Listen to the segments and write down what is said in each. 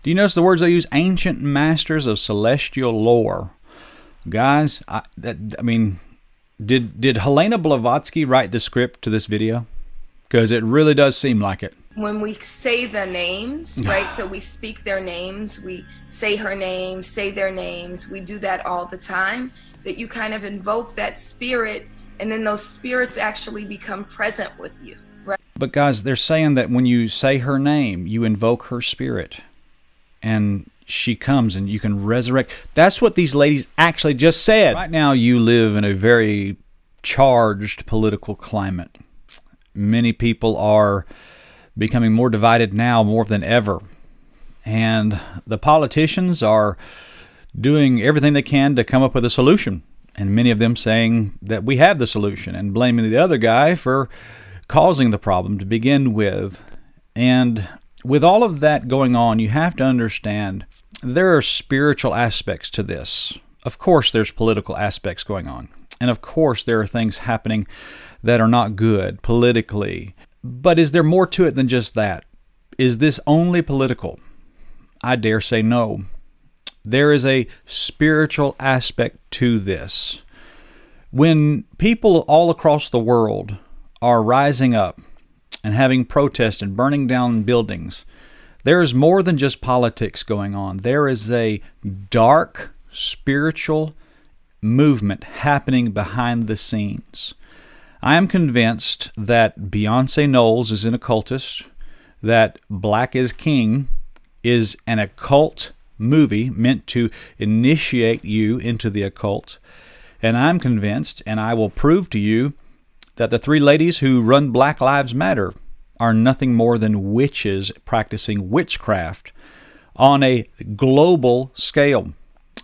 Do you notice the words they use? Ancient masters of celestial lore. Guys, did Helena Blavatsky write the script to this video? Because it really does seem like it. When we say the names, right? So we speak their names, we say her name, say their names. We do that all the time, that you kind of invoke that spirit, and then those spirits actually become present with you, right? But guys, they're saying that when you say her name, you invoke her spirit, and she comes and you can resurrect. That's what these ladies actually just said. Right now, you live in a very charged political climate. Many people are becoming more divided now more than ever. And the politicians are doing everything they can to come up with a solution. And many of them saying that we have the solution and blaming the other guy for causing the problem to begin with. And with all of that going on, you have to understand there are spiritual aspects to this. Of course, there's political aspects going on. And of course, there are things happening that are not good politically. But is there more to it than just that? Is this only political? I dare say no. There is a spiritual aspect to this. When people all across the world are rising up and having protests and burning down buildings, there is more than just politics going on. There is a dark spiritual movement happening behind the scenes. I am convinced that Beyonce Knowles is an occultist, that Black is King is an occult movie meant to initiate you into the occult, and I'm convinced, and I will prove to you, that the three ladies who run Black Lives Matter are nothing more than witches practicing witchcraft on a global scale.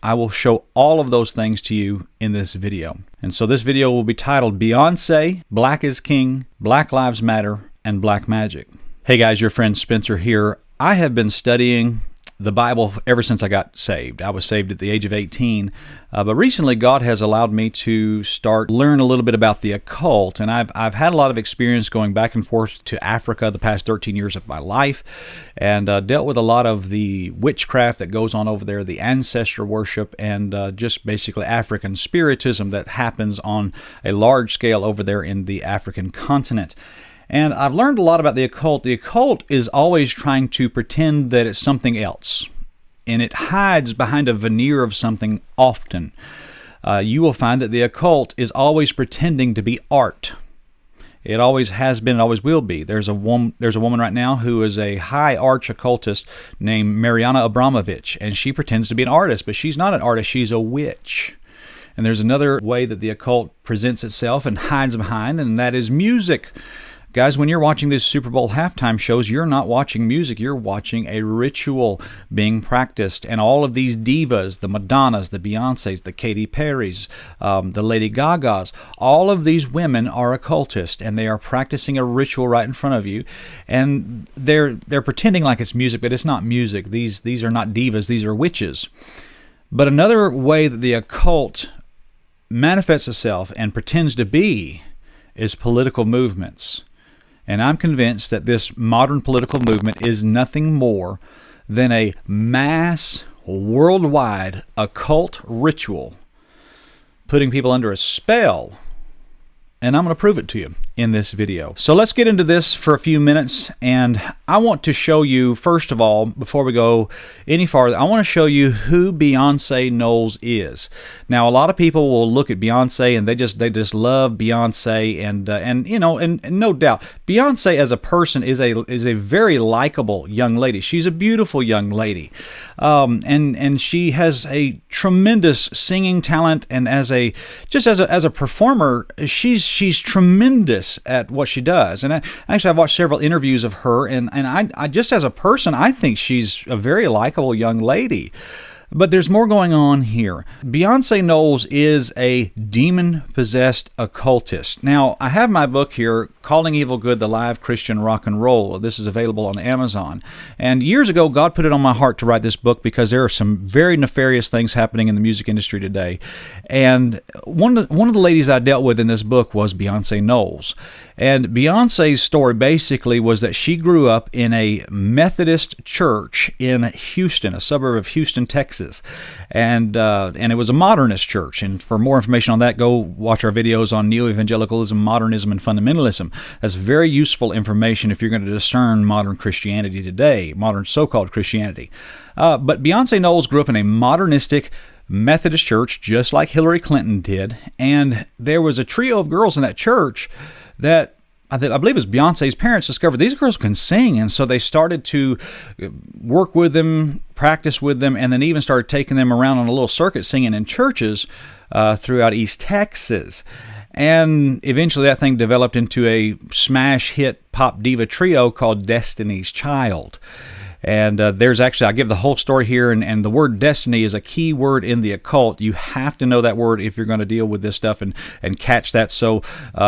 I will show all of those things to you in this video. And so this video will be titled Beyonce, Black is King, Black Lives Matter, and Black Magic. Hey guys, your friend Spencer here. I have been studying the Bible ever since I got saved. I was saved at the age of 18, but recently God has allowed me to learn a little bit about the occult, and I've had a lot of experience going back and forth to Africa the past 13 years of my life, and dealt with a lot of the witchcraft that goes on over there, the ancestor worship, and just basically African spiritism that happens on a large scale over there in the African continent. And I've learned a lot about the occult. The occult is always trying to pretend that it's something else, and it hides behind a veneer of something often. You will find that the occult is always pretending to be art. It always has been, it always will be. There's a woman right now who is a high arch occultist named Mariana Abramovich, and she pretends to be an artist, but she's not an artist, she's a witch. And there's another way that the occult presents itself and hides behind, and that is music. Guys, when you're watching these Super Bowl halftime shows, you're not watching music, you're watching a ritual being practiced. And all of these divas, the Madonnas, the Beyoncés, the Katy Perrys, the Lady Gagas, all of these women are occultists, and they are practicing a ritual right in front of you. And they're pretending like it's music, but it's not music. These are not divas, these are witches. But another way that the occult manifests itself and pretends to be is political movements. And I'm convinced that this modern political movement is nothing more than a mass, worldwide occult ritual putting people under a spell. And I'm going to prove it to you in this video. So let's get into this for a few minutes, and I want to show you, first of all, before we go any farther, I want to show you who Beyonce Knowles is. Now, a lot of people will look at Beyonce and they just love Beyonce, and you know, and no doubt, Beyonce as a person is a very likable young lady. She's a beautiful young lady, and she has a tremendous singing talent, and as a performer, she's tremendous at what she does. And I've watched several interviews of her, and I just as a person, I think she's a very likable young lady. But there's more going on here. Beyonce Knowles is a demon-possessed occultist. Now, I have my book here, Calling Evil Good, The Live Christian Rock and Roll. This is available on Amazon. And years ago, God put it on my heart to write this book because there are some very nefarious things happening in the music industry today. And one of the ladies I dealt with in this book was Beyonce Knowles. And Beyonce's story basically was that she grew up in a Methodist church in Houston, a suburb of Houston, Texas. And it was a modernist church. And for more information on that, go watch our videos on neo-evangelicalism, modernism, and fundamentalism. That's very useful information if you're going to discern modern Christianity today, modern so-called Christianity. But Beyonce Knowles grew up in a modernistic Methodist church, just like Hillary Clinton did. And there was a trio of girls in that church that I believe it was Beyonce's parents discovered these girls can sing, and so they started to work with them, practice with them, and then even started taking them around on a little circuit singing in churches throughout East Texas. And eventually that thing developed into a smash hit pop diva trio called Destiny's Child. And there's actually, I'll give the whole story here, and the word destiny is a key word in the occult. You have to know that word if you're going to deal with this stuff and catch that. So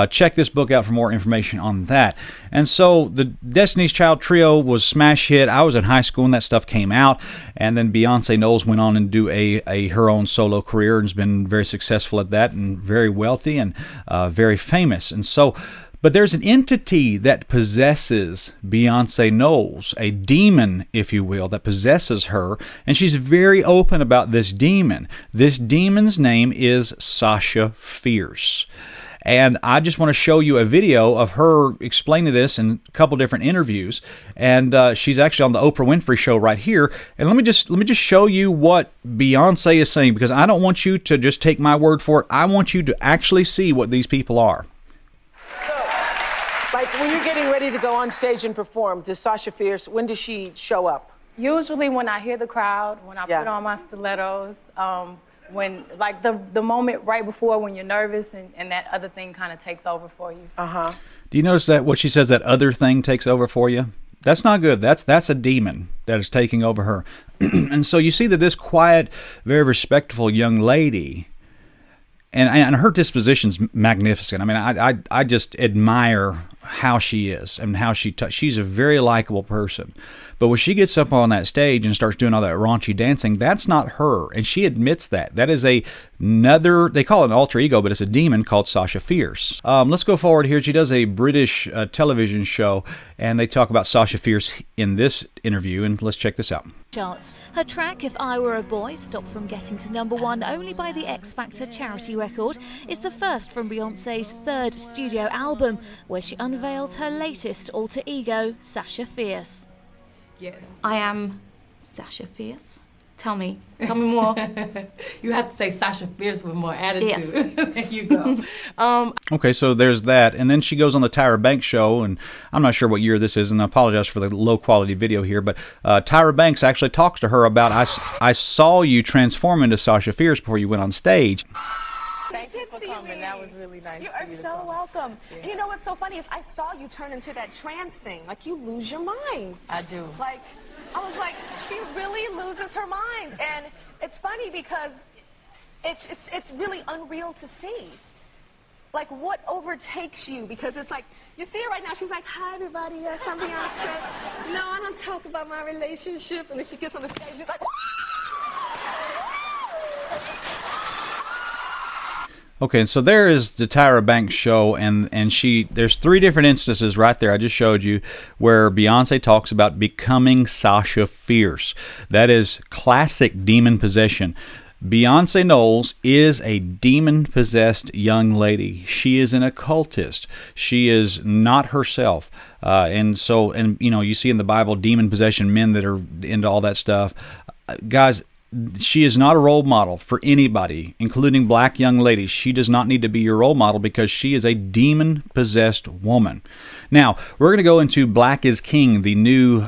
check this book out for more information on that. And so the Destiny's Child trio was smash hit. I was in high school when that stuff came out, and then Beyonce Knowles went on and do her own solo career and has been very successful at that and very wealthy and very famous. And so, but there's an entity that possesses Beyonce Knowles, a demon, if you will, that possesses her, and she's very open about this demon. This demon's name is Sasha Fierce. And I just want to show you a video of her explaining this in a couple different interviews. And she's actually on the Oprah Winfrey Show right here. And let me just show you what Beyonce is saying, because I don't want you to just take my word for it. I want you to actually see what these people are. Like, when you're getting ready to go on stage and perform, does Sasha Fierce, when does she show up? Usually when I hear the crowd, when I put on my stilettos, when, like, the moment right before when you're nervous and that other thing kind of takes over for you. Uh-huh. Do you notice that what she says, that other thing takes over for you? That's not good. That's a demon that is taking over her. And so you see that this quiet, very respectful young lady, and her disposition's magnificent. I mean, I just admire how she is and how she's a very likable person. But when she gets up on that stage and starts doing all that raunchy dancing, that's not her, and she admits that. That is another, they call it an alter ego, but it's a demon called Sasha Fierce. Let's go forward here. She does a British television show, and they talk about Sasha Fierce in this interview, and let's check this out. Charts. Her track, If I Were a Boy, stopped from getting to #1 only by the X Factor charity record, is the first from Beyonce's third studio album, where she unveils her latest alter ego, Sasha Fierce. Yes. I am Sasha Fierce. Tell me more. You have to say Sasha Fierce with more attitude. Yes. There you go. Okay, so there's that. And then she goes on the Tyra Banks show, and I'm not sure what year this is, and I apologize for the low-quality video here, but Tyra Banks actually talks to her about, I saw you transform into Sasha Fierce before you went on stage. Thank you for coming. That was really nice. You are so welcome. Yeah. And you know what's so funny is I saw you turn into that trance thing. Like, you lose your mind. I do. Like, I was like, she really loses her mind. And it's funny because it's really unreal to see. Like, what overtakes you? Because it's like, you see her right now, she's like, hi, everybody, something else said. No, I don't talk about my relationships. And then she gets on the stage, she's like, Okay, so there is the Tyra Banks show, and there's 3 different instances right there I just showed you where Beyonce talks about becoming Sasha Fierce. That is classic demon possession. Beyonce Knowles is a demon-possessed young lady. She is an occultist. She is not herself. And you know, you see in the Bible demon possession, men that are into all that stuff. Guys, she is not a role model for anybody, including black young ladies. She does not need to be your role model because she is a demon-possessed woman. Now, we're going to go into Black is King, the new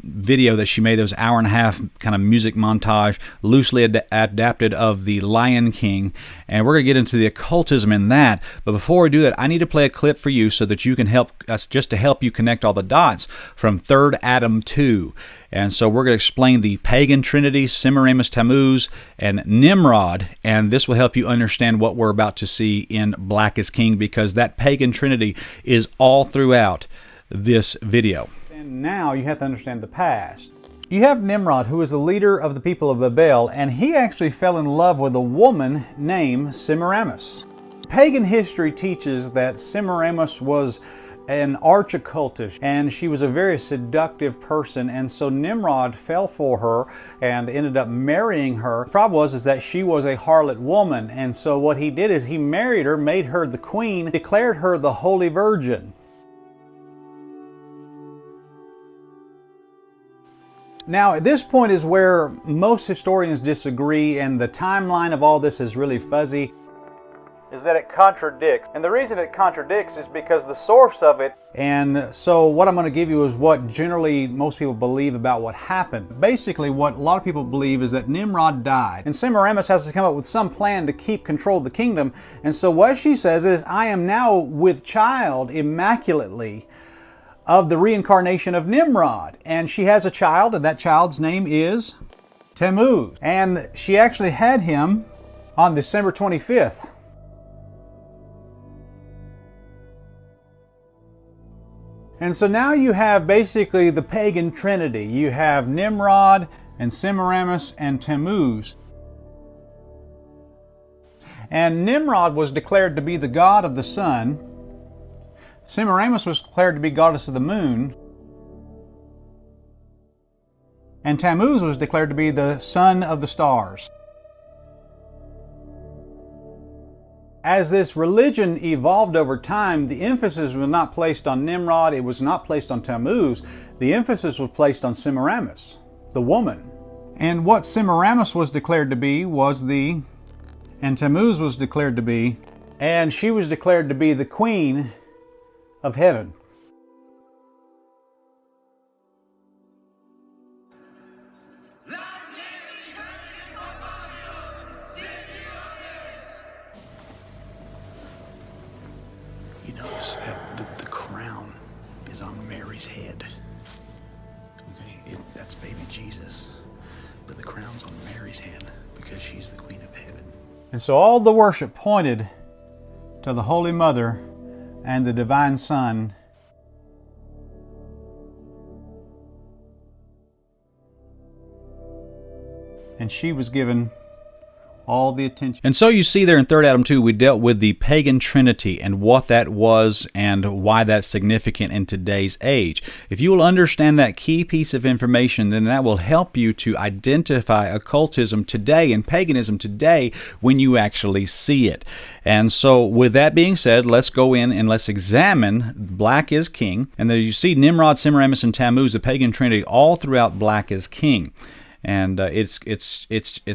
video that she made. That was an hour-and-a-half kind of music montage, loosely adapted of The Lion King. And we're going to get into the occultism in that. But before we do that, I need to play a clip for you so that you can help us, just to help you connect all the dots from 3rd Adam 2. And so we're going to explain the pagan trinity, Semiramis, Tammuz, and Nimrod, and this will help you understand what we're about to see in Black is King, because that pagan trinity is all throughout this video. And now you have to understand the past. You have Nimrod, who is the leader of the people of Babel, and he actually fell in love with a woman named Semiramis. Pagan history teaches that Semiramis was an arch occultist, and she was a very seductive person, and so Nimrod fell for her and ended up marrying her. The problem was that she was a harlot woman, and so what he did is he married her, made her the queen, declared her the Holy Virgin. Now, at this point is where most historians disagree, and the timeline of all this is really fuzzy, is that it contradicts. And the reason it contradicts is because the source of it. And so what I'm going to give you is what generally most people believe about what happened. Basically, what a lot of people believe is that Nimrod died, and Semiramis has to come up with some plan to keep control of the kingdom. And so what she says is, I am now with child immaculately of the reincarnation of Nimrod. And she has a child, and that child's name is Tammuz. And she actually had him on December 25th. And so now you have basically the pagan trinity. You have Nimrod and Semiramis and Tammuz. And Nimrod was declared to be the god of the sun. Semiramis was declared to be goddess of the moon. And Tammuz was declared to be the son of the stars. As this religion evolved over time, the emphasis was not placed on Nimrod, it was not placed on Tammuz. The emphasis was placed on Semiramis, the woman. And what Semiramis was declared to be was and Tammuz was declared to be, and she was declared to be the queen of heaven. You notice that the crown is on Mary's head. Okay, that's baby Jesus, but the crown's on Mary's head because she's the queen of heaven. And so all the worship pointed to the Holy Mother and the Divine Son. And she was given all the attention. And so you see there in 3rd Adam 2, we dealt with the pagan trinity and what that was and why that's significant in today's age. If you will understand that key piece of information, then that will help you to identify occultism today and paganism today when you actually see it. And so with that being said, let's go in and let's examine Black is King. And there you see Nimrod, Semiramis, and Tammuz, the pagan trinity, all throughout Black is King. And it's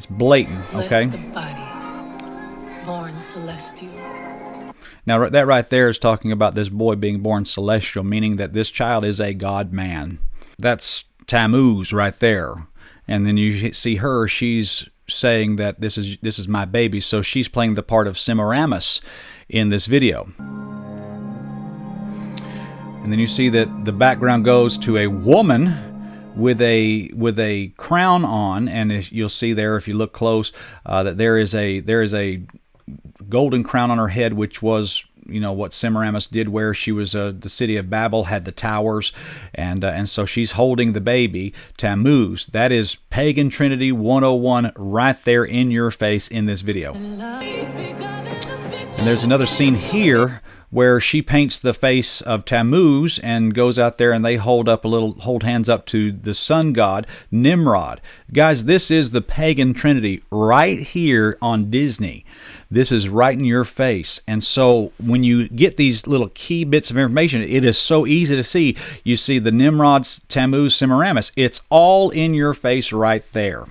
blatant, okay? Bless the body, born celestial. Now that right there is talking about this boy being born celestial, meaning that this child is a God-man. That's Tammuz right there. And then you see her, she's saying that this is my baby, so she's playing the part of Semiramis in this video. And then you see that the background goes to a woman with a crown on, and you'll see there if you look close that there is a golden crown on her head, which was what Semiramis did wear. She was the city of Babel, had the towers, and so she's holding the baby Tammuz. That is Pagan Trinity 101 right there in your face in this video. And there's another scene here where she paints the face of Tammuz and goes out there and they hold hands up to the sun god, Nimrod. Guys, this is the pagan trinity right here on Disney. This is right in your face. And so when you get these little key bits of information, it is so easy to see. You see the Nimrod, Tammuz, Semiramis. It's all in your face right there.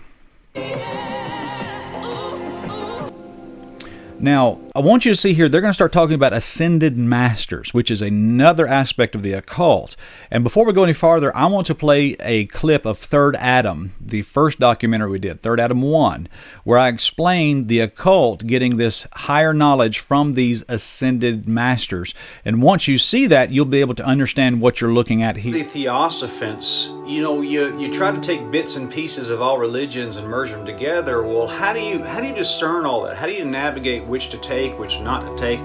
Now, I want you to see here, they're going to start talking about ascended masters, which is another aspect of the occult. And before we go any farther, I want to play a clip of 3rd Adam, the first documentary we did, 3rd Adam 1, where I explained the occult getting this higher knowledge from these ascended masters. And once you see that, you'll be able to understand what you're looking at here. The Theosophants, you try to take bits and pieces of all religions and merge them together. Well, how do you discern all that? How do you navigate which to take, which not to take?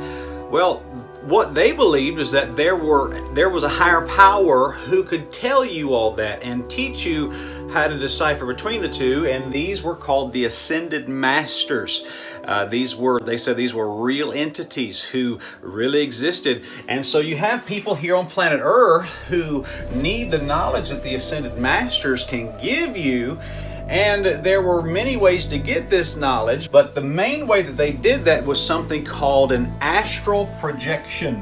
Well, what they believed is that there was a higher power who could tell you all that and teach you how to decipher between the two, and these were called the Ascended Masters. They said these were real entities who really existed. And so you have people here on planet Earth who need the knowledge that the Ascended Masters can give you. And there were many ways to get this knowledge, but the main way that they did that was something called an astral projection.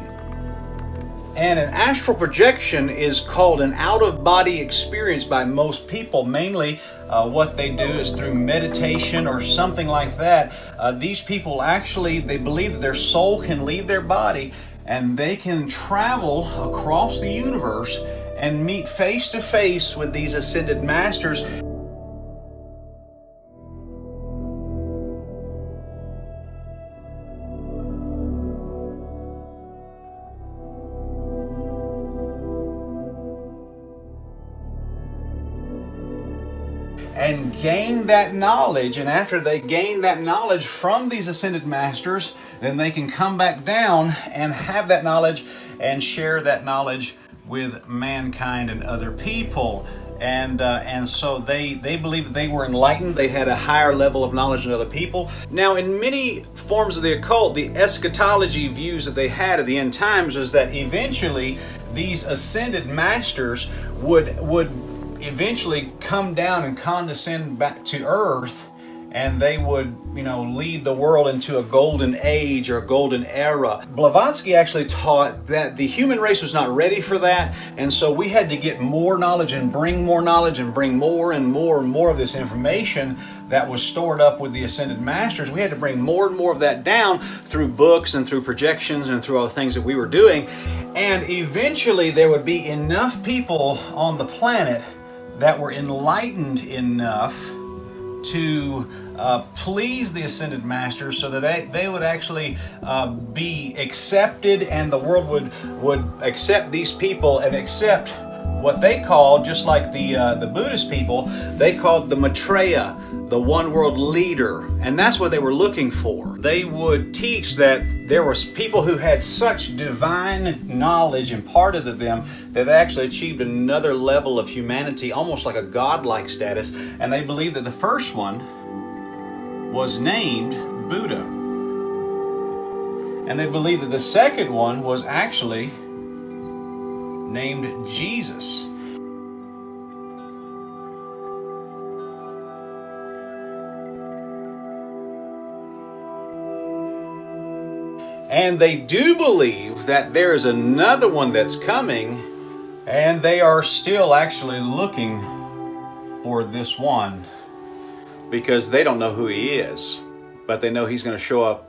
And an astral projection is called an out-of-body experience by most people. Mainly what they do is through meditation or something like that. These people actually, they believe that their soul can leave their body and they can travel across the universe and meet face to face with these Ascended Masters. And gain that knowledge, and after they gain that knowledge from these Ascended Masters, then they can come back down and have that knowledge and share that knowledge with mankind and other people. And so they believe that they were enlightened. They had a higher level of knowledge than other people. Now, in many forms of the occult, the eschatology views that they had at the end times is that eventually these Ascended Masters would eventually come down and condescend back to Earth, and they would, lead the world into a golden age or a golden era. Blavatsky actually taught that the human race was not ready for that, and so we had to get more knowledge and bring more knowledge and bring more and more and more of this information that was stored up with the Ascended Masters. We had to bring more and more of that down through books and through projections and through all the things that we were doing, and eventually there would be enough people on the planet that were enlightened enough to please the Ascended Masters, so that they would actually be accepted, and the world would accept these people and accept what they called, just like the Buddhist people, they called the Maitreya, the one world leader, and that's what they were looking for. They would teach that there was people who had such divine knowledge imparted to them that they actually achieved another level of humanity, almost like a godlike status, and they believed that the first one was named Buddha. And they believed that the second one was actually named Jesus. And they do believe that there is another one that's coming, and they are still actually looking for this one because they don't know who he is, but they know he's going to show up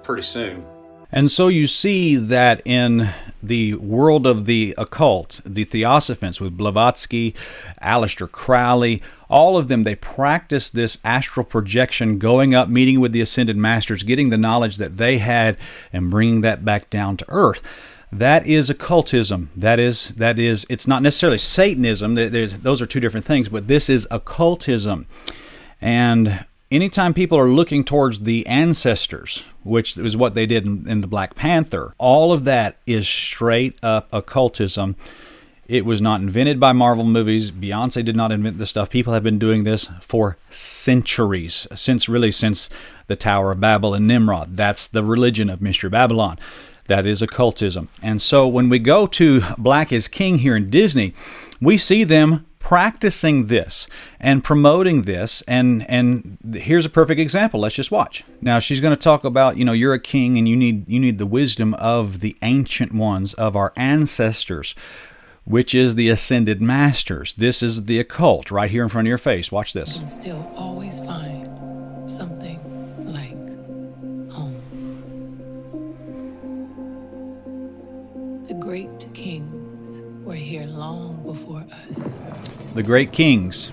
pretty soon. And so you see that in the world of the occult, the Theosophants with Blavatsky, Aleister Crowley, all of them, they practice this astral projection, going up, meeting with the Ascended Masters, getting the knowledge that they had, and bringing that back down to earth. That is occultism. That is. It's not necessarily Satanism. Those are two different things, but this is occultism. And anytime people are looking towards the ancestors, which is what they did in the Black Panther, all of that is straight up occultism. It was not invented by Marvel movies. Beyonce did not invent this stuff. People have been doing this for centuries, since the Tower of Babel and Nimrod. That's the religion of Mystery Babylon. That is occultism. And so when we go to Black is King here in Disney, we see them practicing this and promoting this, and here's a perfect example. Let's just watch. Now she's going to talk about, you're a king and you need the wisdom of the ancient ones, of our ancestors, which is the Ascended Masters. This is the occult right here in front of your face. Watch this. You can still always find something like home. The great kings were here long before us. The great kings.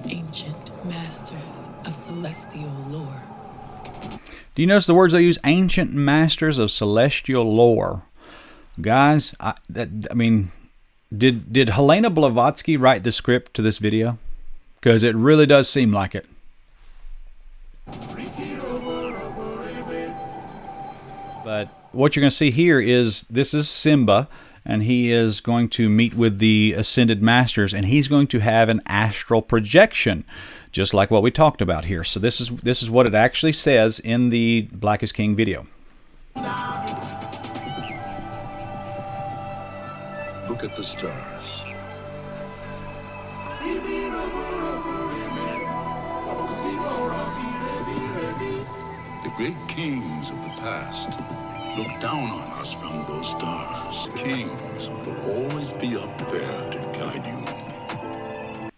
Ancient masters of celestial lore. Do you notice the words they use? Ancient masters of celestial lore. Guys, did Helena Blavatsky write the script to this video? Because it really does seem like it. But what you're going to see here is this is Simba, and he is going to meet with the ascended masters, and he's going to have an astral projection, just like what we talked about here. So this is what it actually says in the Black is King video. Look at the stars. The great kings of the past look down on us from those stars. Kings will always be up there to guide you.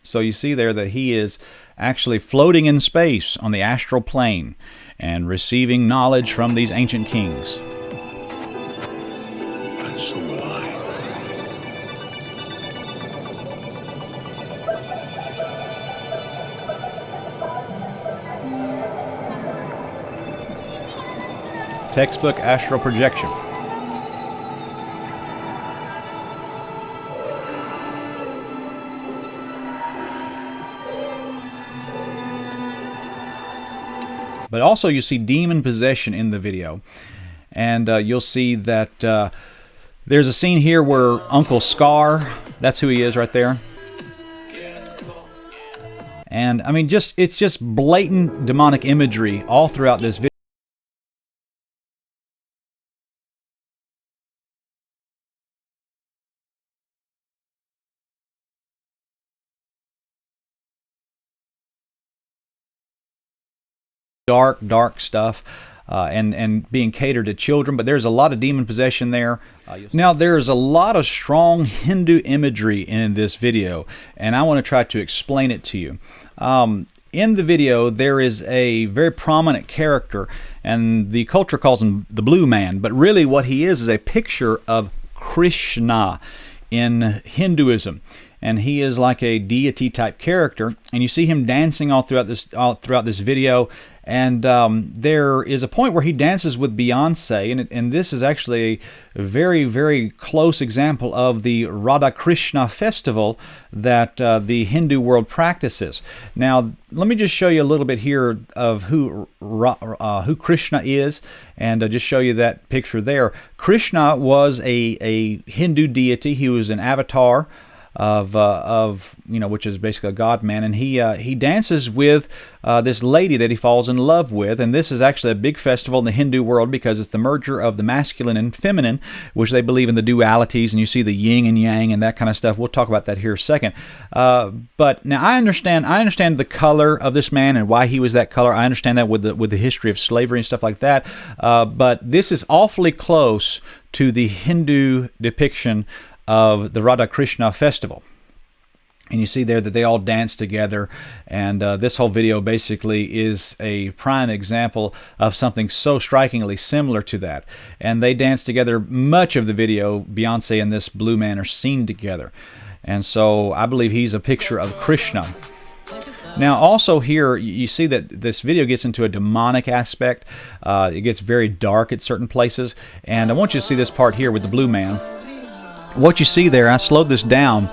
So you see there that he is actually floating in space on the astral plane and receiving knowledge from these ancient kings. And so will I. Textbook astral projection. But also you see demon possession in the video. And you'll see that there's a scene here where Uncle Scar, that's who he is right there. And I mean, it's just blatant demonic imagery all throughout this video. Dark stuff, and being catered to children, but there's a lot of demon possession there. Now there's a lot of strong Hindu imagery in this video, and I want to try to explain it to you. In the video there is a very prominent character, and the culture calls him the Blue Man, but really what he is a picture of Krishna in Hinduism. And he is like a deity type character, and you see him dancing all throughout this video. And there is a point where he dances with Beyonce, and this is actually a very, very close example of the Radha Krishna festival that the Hindu world practices. Now, let me just show you a little bit here of who Krishna is, and just show you that picture there. Krishna was a Hindu deity. He was an avatar of which is basically a god man, and he dances with this lady that he falls in love with, and this is actually a big festival in the Hindu world because it's the merger of the masculine and feminine, which they believe in the dualities, and you see the yin and yang and that kind of stuff. We'll talk about that here in a second. But now I understand the color of this man and why he was that color. I understand that with the history of slavery and stuff like that. But this is awfully close to the Hindu depiction of the Radha Krishna festival. And you see there that they all dance together, and this whole video basically is a prime example of something so strikingly similar to that. And they dance together. Much of the video, Beyonce and this Blue Man are seen together. And so I believe he's a picture of Krishna. Now also here you see that this video gets into a demonic aspect. It gets very dark at certain places. And I want you to see this part here with the Blue Man. What you see there, I slowed this down,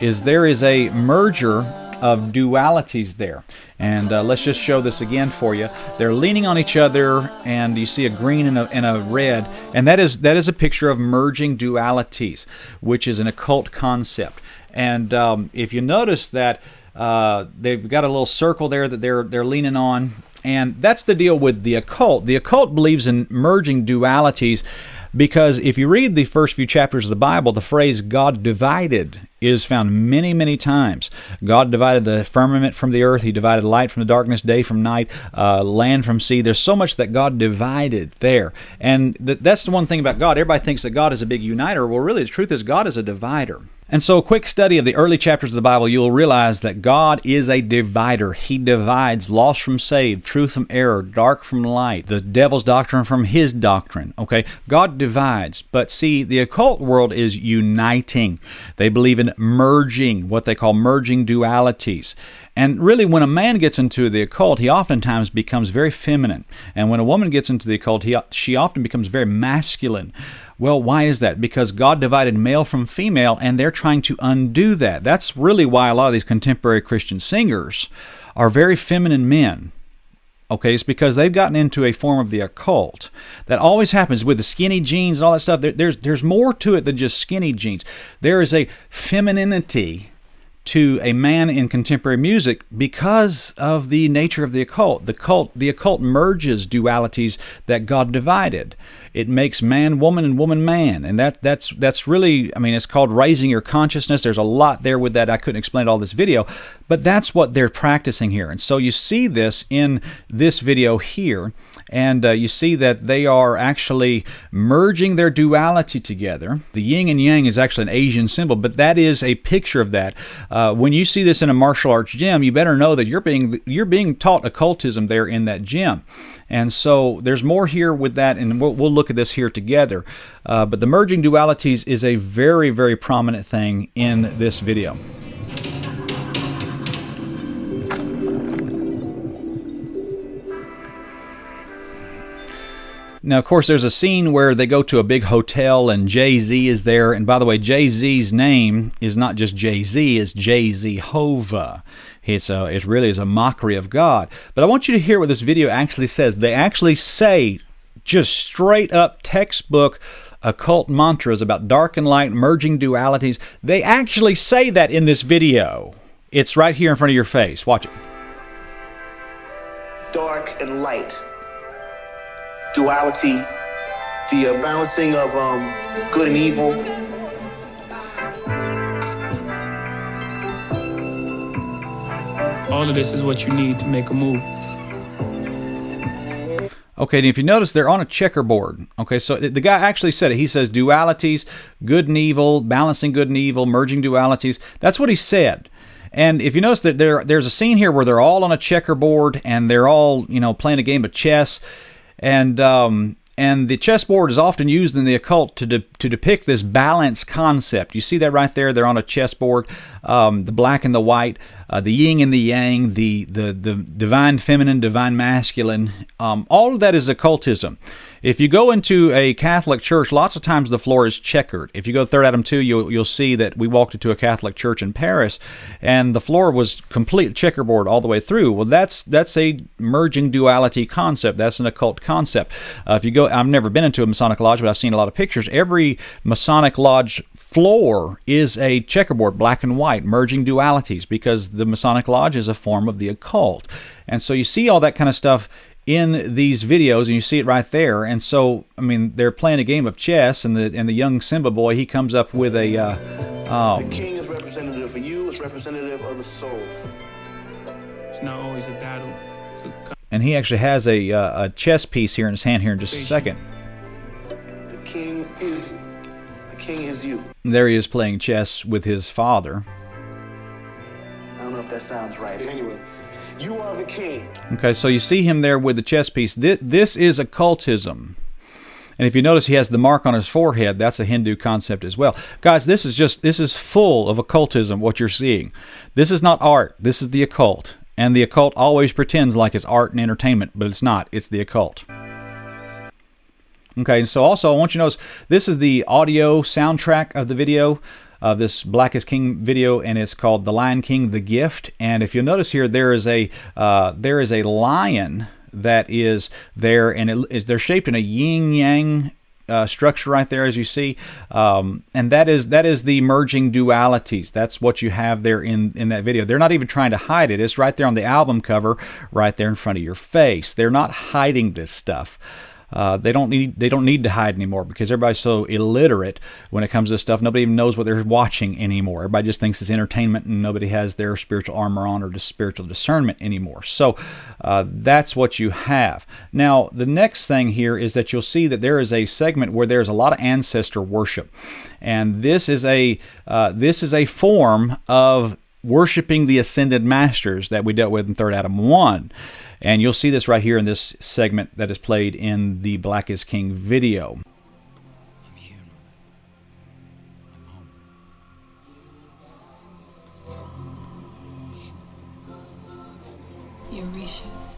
is there is a merger of dualities there. And let's just show this again for you. They're leaning on each other, and you see a green and a red, and that is a picture of merging dualities, which is an occult concept. And if you notice that they've got a little circle there that they're leaning on, and that's the deal with the occult. The occult believes in merging dualities, because if you read the first few chapters of the Bible, the phrase God divided is found many, many times. God divided the firmament from the earth. He divided light from the darkness, day from night, land from sea. There's so much that God divided there. And that's the one thing about God. Everybody thinks that God is a big uniter. Well, really, the truth is God is a divider. And so a quick study of the early chapters of the Bible, you'll realize that God is a divider. He divides lost from saved, truth from error, dark from light, the devil's doctrine from his doctrine. Okay, God divides. But see, the occult world is uniting. They believe in merging, what they call merging dualities. And really, when a man gets into the occult, he oftentimes becomes very feminine. And when a woman gets into the occult, she often becomes very masculine. Well, why is that? Because God divided male from female, and they're trying to undo that. That's really why a lot of these contemporary Christian singers are very feminine men. Okay, it's because they've gotten into a form of the occult. That always happens with the skinny jeans and all that stuff. There's more to it than just skinny jeans. There is a femininity to a man in contemporary music because of the nature of the occult. The occult merges dualities that God divided. It makes man woman and woman man, and that's really, I mean, it's called raising your consciousness. There's a lot there with that. I couldn't explain all this video, but that's what they're practicing here. And so you see this in this video here, and you see that they are actually merging their duality together. The yin and yang is actually an Asian symbol, but that is a picture of that. When you see this in a martial arts gym, you better know that you're being taught occultism there in that gym. And so there's more here with that, and we'll look at this here together. But the merging dualities is a very, very prominent thing in this video. Now, of course, there's a scene where they go to a big hotel and Jay-Z is there. And by the way, Jay-Z's name is not just Jay-Z, it's Jay-Z-Hova. It really is a mockery of God. But I want you to hear what this video actually says. They actually say just straight up textbook occult mantras about dark and light, merging dualities. They actually say that in this video. It's right here in front of your face. Watch it. Dark and light. Duality, the balancing of good and evil. All of this is what you need to make a move. Okay, and if you notice, they're on a checkerboard. Okay, so the guy actually said it. He says dualities, good and evil, balancing good and evil, merging dualities. That's what he said. And if you notice that there's a scene here where they're all on a checkerboard and they're all, playing a game of chess. And the chessboard is often used in the occult to depict this balance concept. You see that right there? They're on a chessboard, the black and the white, the yin and the yang, the divine feminine, divine masculine. All of that is occultism. If you go into a Catholic church, lots of times the floor is checkered. If you go to 3rd Adam 2, you'll see that we walked into a Catholic church in Paris, and the floor was complete checkerboard all the way through. Well, that's a merging duality concept. That's an occult concept. If you go, I've never been into a Masonic lodge, but I've seen a lot of pictures. Every Masonic lodge floor is a checkerboard, black and white, merging dualities, because the Masonic lodge is a form of the occult. And so you see all that kind of stuff in these videos, and you see it right there. And so, I mean, they're playing a game of chess, and the young Simba boy, he comes up with a the king is representative for you, it's representative of the soul. It's not always a battle. And he actually has a chess piece here in his hand here in just a second. The king is you. And there he is playing chess with his father. I don't know if that sounds right. Anyway, you are the king. Okay, so you see him there with the chess piece. This is occultism. And if you notice, he has the mark on his forehead. That's a Hindu concept as well. Guys, this is full of occultism, what you're seeing. This is not art. This is the occult. And the occult always pretends like it's art and entertainment, but it's not. It's the occult. Okay, and so also I want you to notice, this is the audio soundtrack of the video, this Black is King video, and it's called The Lion King, The Gift. And if you'll notice here, there is a lion that is there, and they're shaped in a yin-yang structure right there, as you see, and that is the merging dualities. That's what you have there in that video. They're not even trying to hide it. It's right there on the album cover, right there in front of your face. They're not hiding this stuff. They don't need to hide anymore, because everybody's so illiterate when it comes to this stuff. Nobody even knows what they're watching anymore. Everybody just thinks it's entertainment, and nobody has their spiritual armor on or just spiritual discernment anymore. So that's what you have. Now, the next thing here is that you'll see that there is a segment where there's a lot of ancestor worship, and this is a form of worshiping the ascended masters that we dealt with in 3rd Adam 1. And you'll see this right here in this segment that is played in the Black is King video. I'm here, Mother. I'm home. Your wishes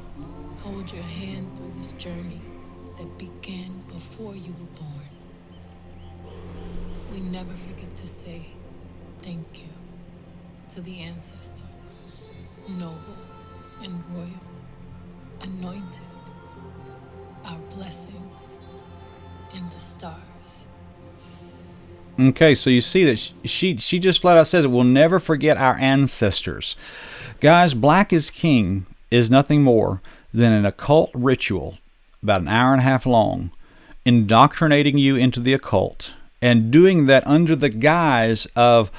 hold your hand through this journey that began before you were born. We never forget to say thank you to the ancestors, noble and royal. anointed, our blessings in the stars. Okay, so you see that she just flat out says it. We'll never forget our ancestors. Guys, Black is King is nothing more than an occult ritual about an hour and a half long, indoctrinating you into the occult, and doing that under the guise of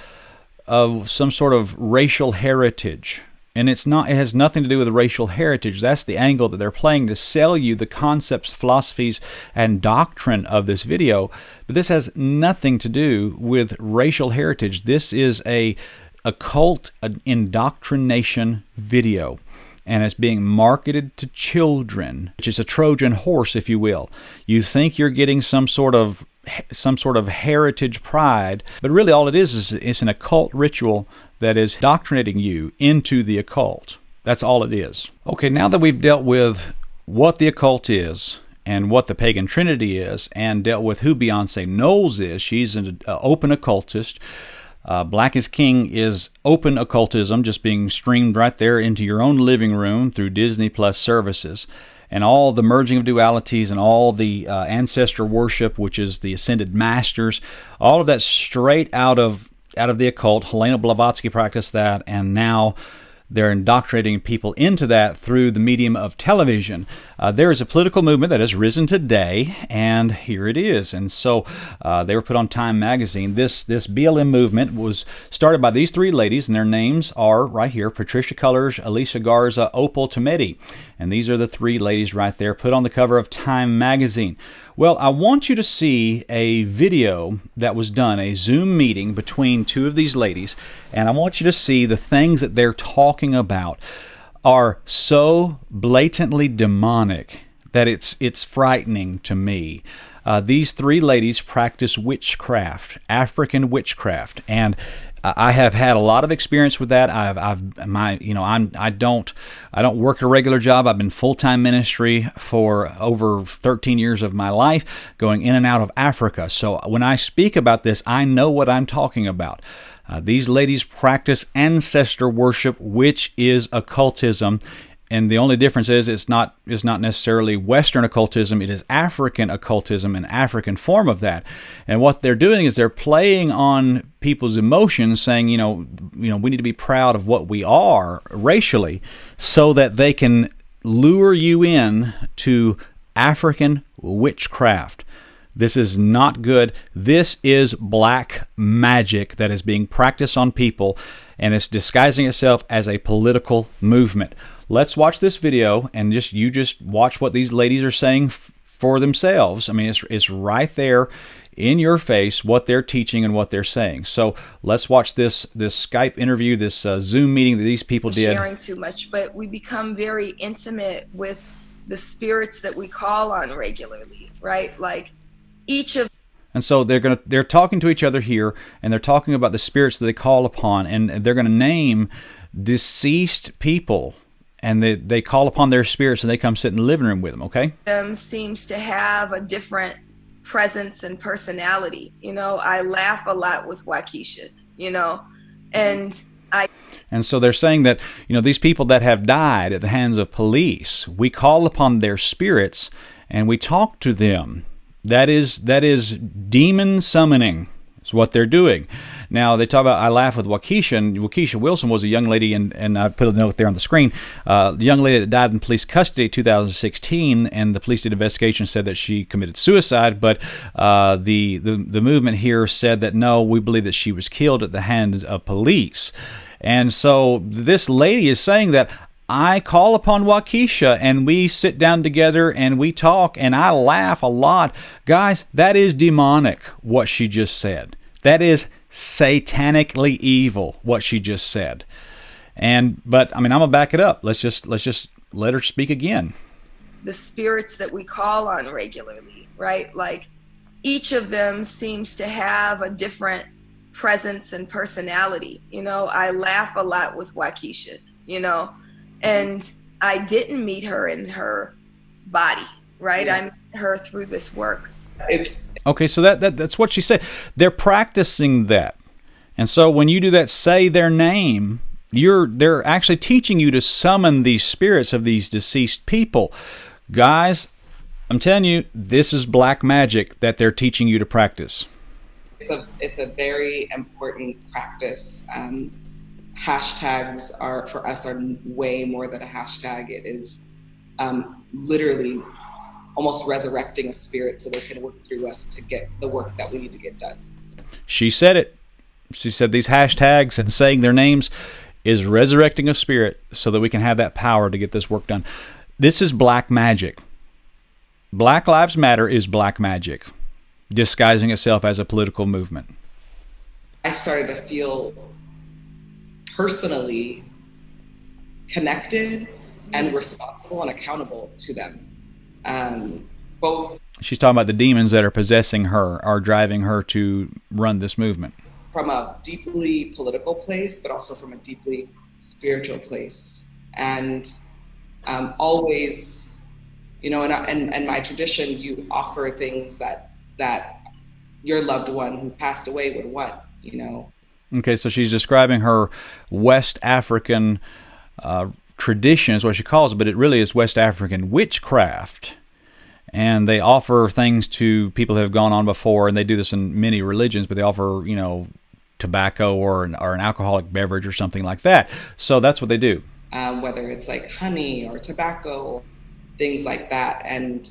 some sort of racial heritage. And it has nothing to do with racial heritage. That's the angle that they're playing to sell you the concepts, philosophies, and doctrine of this video. But this has nothing to do with racial heritage. This is a occult indoctrination video, and it's being marketed to children, which is a Trojan horse, if you will. You think you're getting some sort of heritage pride, but really all it is it's an occult ritual that is indoctrinating you into the occult. That's all it is. Okay, now that we've dealt with what the occult is and what the pagan trinity is, and dealt with who Beyonce Knowles is, she's an open occultist. Black is King is open occultism, just being streamed right there into your own living room through Disney Plus services. And all the merging of dualities and all the ancestor worship, which is the ascended masters, all of that straight out of the occult. Helena Blavatsky practiced that, and now they're indoctrinating people into that through the medium of television. There is a political movement that has risen today, and here it is. And so they were put on Time magazine. This BLM movement was started by these three ladies, and their names are right here: Patricia Cullors, Alicia Garza, Opal Tometi. And these are the three ladies right there put on the cover of Time magazine. Well, I want you to see a video that was done, a Zoom meeting between two of these ladies, and I want you to see the things that they're talking about are so blatantly demonic that it's frightening to me. These three ladies practice witchcraft, African witchcraft, and I have had a lot of experience with that. I don't work a regular job. I've been full-time ministry for over 13 years of my life, going in and out of Africa. So when I speak about this, I know what I'm talking about. These ladies practice ancestor worship, which is occultism. And the only difference is it's not necessarily Western occultism. It is African occultism, an African form of that. And what they're doing is they're playing on people's emotions, saying, we need to be proud of what we are racially, so that they can lure you in to African witchcraft. This is not good. This is black magic that is being practiced on people, and it's disguising itself as a political movement. Let's watch this video, and you just watch what these ladies are saying for themselves. I mean, it's right there in your face what they're teaching and what they're saying. So let's watch this Skype interview, this Zoom meeting that these people did. Sharing too much, but we become very intimate with the spirits that we call on regularly, right? Like each of. And so they're talking to each other here, and they're talking about the spirits that they call upon, and they're going to name deceased people. And they call upon their spirits, and they come sit in the living room with them, okay? Seems to have a different presence and personality. I laugh a lot with Waukesha, and so they're saying that, these people that have died at the hands of police, we call upon their spirits, and we talk to them. That is demon summoning. Is what they're doing. Now, they talk about, I laugh with Waukesha, and Waukesha Wilson was a young lady, and I put a note there on the screen, the young lady that died in police custody in 2016, and the police did investigation, said that she committed suicide, but the movement here said that no, we believe that she was killed at the hands of police. And so this lady is saying that I call upon Waukesha, and we sit down together and we talk, and I laugh a lot. Guys, that is demonic, what she just said. That is satanically evil, what she just said. But I'm gonna back it up. Let's just let her speak again. The spirits that we call on regularly, right? Like each of them seems to have a different presence and personality. I laugh a lot with Waukesha, and I didn't meet her in her body, right? I met her through this work. Okay, so that's what she said. They're practicing that. And so when you do that, say their name, they're actually teaching you to summon these spirits of these deceased people. Guys, I'm telling you, this is black magic that they're teaching you to practice. It's a very important practice. Hashtags are, for us, are way more than a hashtag. It is literally almost resurrecting a spirit so they can work through us to get the work that we need to get done. She said it. She said these hashtags and saying their names is resurrecting a spirit so that we can have that power to get this work done. This is black magic. Black Lives Matter is black magic, disguising itself as a political movement. I started to feel personally connected and responsible and accountable to them. Both. She's talking about the demons that are possessing her, are driving her to run this movement. From a deeply political place, but also from a deeply spiritual place. And always, you know, in my tradition, you offer things that your loved one who passed away would want, you know. Okay, so she's describing her West African tradition is what she calls it, but it really is West African witchcraft. And they offer things to people who have gone on before, and they do this in many religions, but they offer, you know, tobacco or an alcoholic beverage or something like that. So that's what they do. Whether it's like honey or tobacco, or things like that. And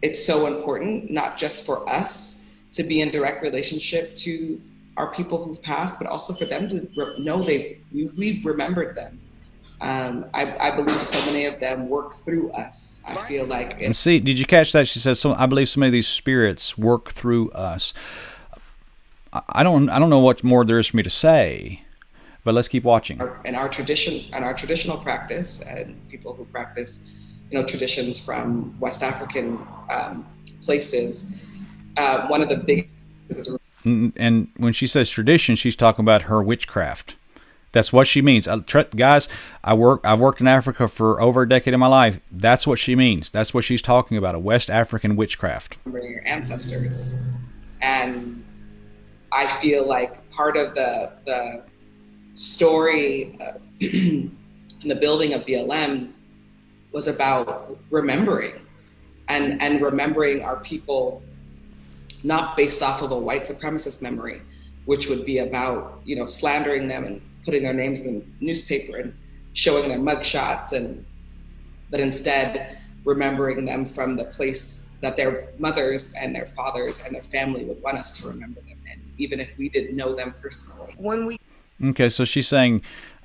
it's so important, not just for us to be in direct relationship to our people who've passed, but also for them to know we've remembered them. I believe so many of them work through us. I feel like. And see, did you catch that? She says, I believe so many of these spirits work through us. I don't know what more there is for me to say, but let's keep watching. In our tradition, and our traditional practice, and people who practice, you know, traditions from West African places, one of the big is. And when she says tradition, she's talking about her witchcraft. That's what she means. Guys, I've worked in Africa for over a decade of my life. That's what she means. That's what she's talking about, a West African witchcraft. Remembering your ancestors. And I feel like part of the story in the building of BLM was about remembering and remembering our people, not based off of a white supremacist memory, which would be about, you know, slandering them and putting their names in the newspaper and showing their mugshots, but instead remembering them from the place that their mothers and their fathers and their family would want us to remember them, and even if we didn't know them personally. Okay, so she's saying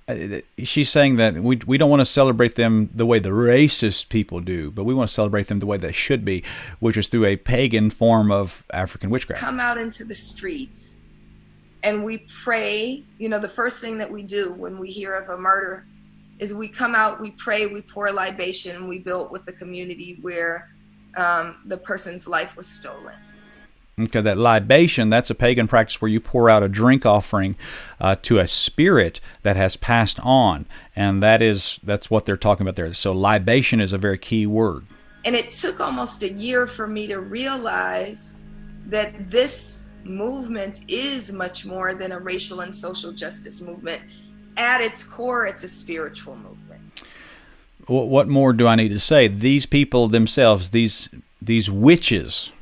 that we don't want to celebrate them the way the racist people do, but we want to celebrate them the way they should be, which is through a pagan form of African witchcraft. Come out into the streets and we pray. You know, the first thing that we do when we hear of a murder is we come out, we pray, we pour libation. We built with the community where the person's life was stolen. Okay, that libation, that's a pagan practice where you pour out a drink offering to a spirit that has passed on. And that's what they're talking about there. So libation is a very key word. And it took almost a year for me to realize that this movement is much more than a racial and social justice movement. At its core, it's a spiritual movement. What more do I need to say? These people themselves, these witches,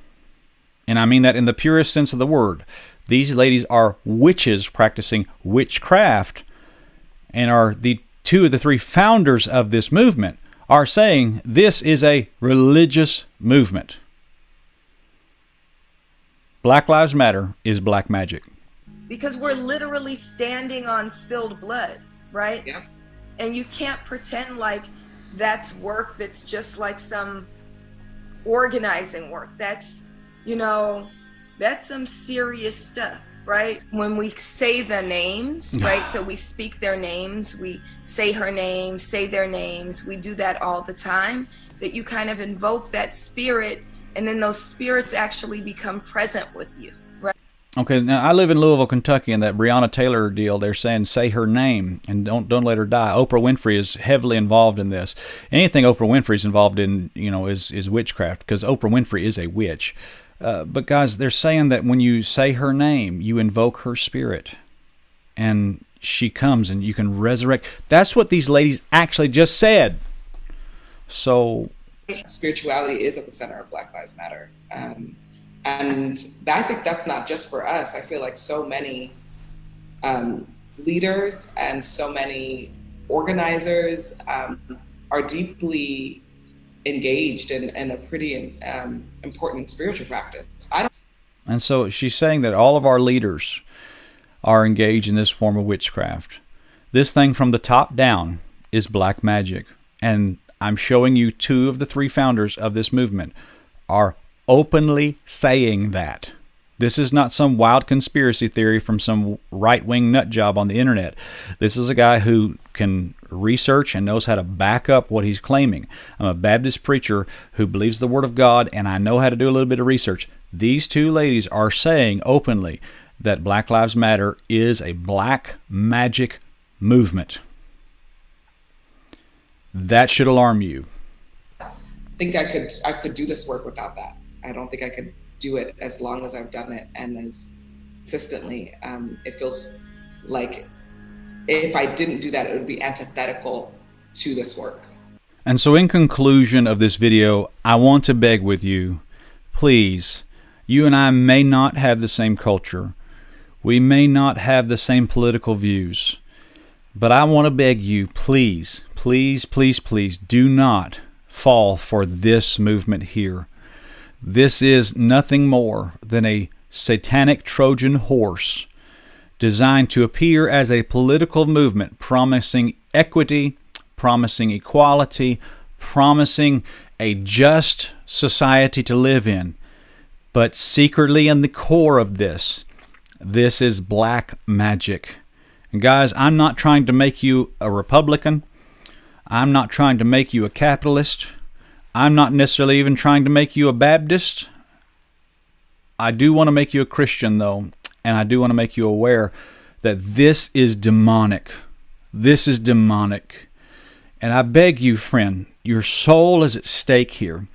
and I mean that in the purest sense of the word, these ladies are witches practicing witchcraft, and are the two of the three founders of this movement are saying this is a religious movement. Black Lives Matter is black magic. Because we're literally standing on spilled blood, right? Yeah. And you can't pretend like that's work that's just like some organizing work. That's, you know, that's some serious stuff, right? When we say the names, right? So we speak their names, we say her name, say their names. We do that all the time, that you kind of invoke that spirit, and then those spirits actually become present with you, right? Okay, now I live in Louisville, Kentucky, and that Breonna Taylor deal, they're saying say her name and don't let her die. Oprah Winfrey is heavily involved in this. Anything Oprah Winfrey's involved in, you know, is witchcraft, because Oprah Winfrey is a witch. But guys, they're saying that when you say her name, you invoke her spirit, and she comes and you can resurrect. That's what these ladies actually just said. So spirituality is at the center of Black Lives Matter. And I think that's not just for us. I feel like so many leaders and so many organizers are deeply engaged in a pretty important spiritual practice. And so she's saying that all of our leaders are engaged in this form of witchcraft. This thing from the top down is black magic. And I'm showing you 2 of the 3 founders of this movement are openly saying that. This is not some wild conspiracy theory from some right-wing nut job on the internet. This is a guy who can research and knows how to back up what he's claiming. I'm a Baptist preacher who believes the Word of God, and I know how to do a little bit of research. These 2 ladies are saying openly that Black Lives Matter is a black magic movement. That should alarm you. I think I could do this work without that. I don't think I could do it as long as I've done it and as consistently. It feels like if I didn't do that, it would be antithetical to this work. And so in conclusion of this video, I want to beg with you, please, you and I may not have the same culture. We may not have the same political views. But I want to beg you, please, please, please, please, do not fall for this movement here. This is nothing more than a satanic Trojan horse designed to appear as a political movement promising equity, promising equality, promising a just society to live in. But secretly in the core of this is black magic. And guys, I'm not trying to make you a Republican. I'm not trying to make you a capitalist. I'm not necessarily even trying to make you a Baptist. I do want to make you a Christian, though, and I do want to make you aware that this is demonic. This is demonic. And I beg you, friend, your soul is at stake here.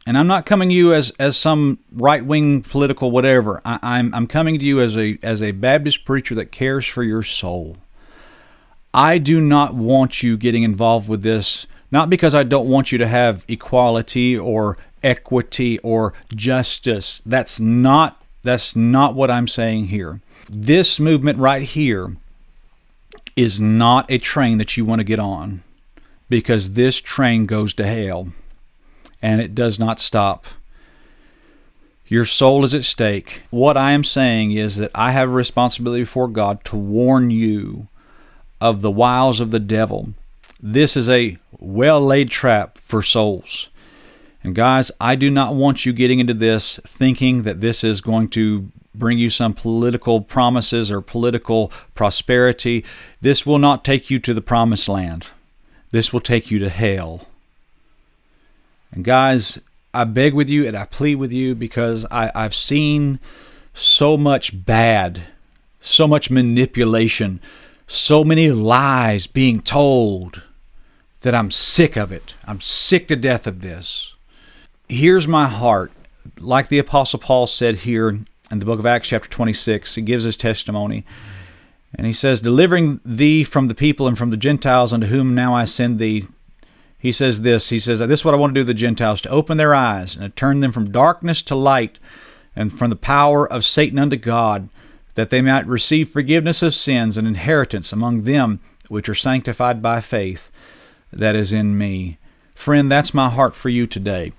And I'm not coming to you as some right-wing political whatever. I'm coming to you as a Baptist preacher that cares for your soul. I do not want you getting involved with this, not because I don't want you to have equality or equity or justice. That's not what I'm saying here. This movement right here is not a train that you want to get on, because this train goes to hell. And it does not stop. Your soul is at stake. What I am saying is that I have a responsibility before God to warn you of the wiles of the devil. This is a well-laid trap for souls. And guys, I do not want you getting into this thinking that this is going to bring you some political promises or political prosperity. This will not take you to the promised land. This will take you to hell. And guys, I beg with you and I plead with you, because I've seen so much bad, so much manipulation, so many lies being told, that I'm sick of it. I'm sick to death of this. Here's my heart. Like the Apostle Paul said here in the book of Acts chapter 26, he gives his testimony. And he says, delivering thee from the people and from the Gentiles, unto whom now I send thee. He says this is what I want to do to the Gentiles, to open their eyes and to turn them from darkness to light and from the power of Satan unto God, that they might receive forgiveness of sins and inheritance among them which are sanctified by faith that is in me. Friend, that's my heart for you today.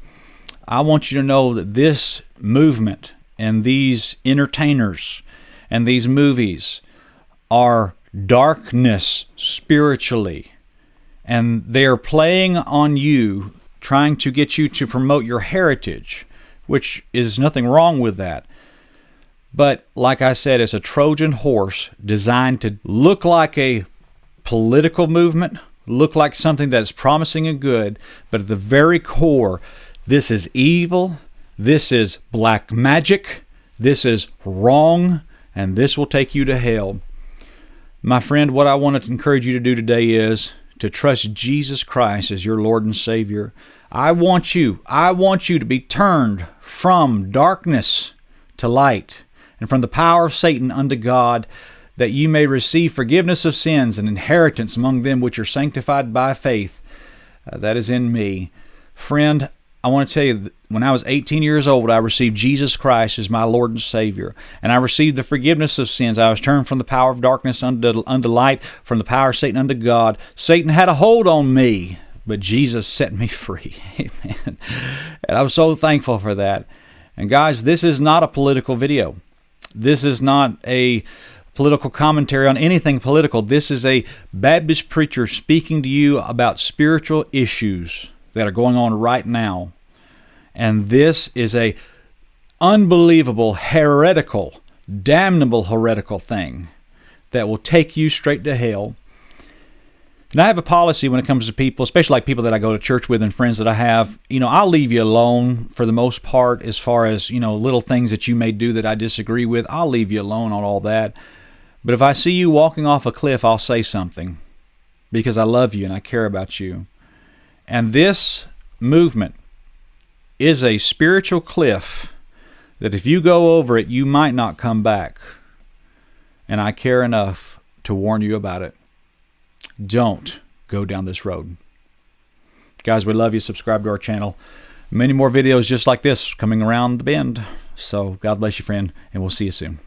I want you to know that this movement and these entertainers and these movies are darkness spiritually. And they are playing on you, trying to get you to promote your heritage, which is nothing wrong with that. But like I said, it's a Trojan horse designed to look like a political movement, look like something that is promising and good, but at the very core, this is evil, this is black magic, this is wrong, and this will take you to hell. My friend, what I want to encourage you to do today is to trust Jesus Christ as your Lord and Savior. I want you to be turned from darkness to light and from the power of Satan unto God, that you may receive forgiveness of sins and inheritance among them which are sanctified by faith. That is in me. Friend, I want to tell you, when I was 18 years old, I received Jesus Christ as my Lord and Savior. And I received the forgiveness of sins. I was turned from the power of darkness unto light, from the power of Satan unto God. Satan had a hold on me, but Jesus set me free. Amen. And I'm so thankful for that. And guys, this is not a political video. This is not a political commentary on anything political. This is a Baptist preacher speaking to you about spiritual issues that are going on right now. And this is a unbelievable, heretical, damnable heretical thing that will take you straight to hell. And I have a policy when it comes to people, especially like people that I go to church with and friends that I have. I'll leave you alone for the most part as far as, little things that you may do that I disagree with. I'll leave you alone on all that. But if I see you walking off a cliff, I'll say something because I love you and I care about you. And this movement is a spiritual cliff that if you go over it, you might not come back. And I care enough to warn you about it. Don't go down this road. Guys, we love you. Subscribe to our channel. Many more videos just like this coming around the bend. So God bless you, friend, and we'll see you soon.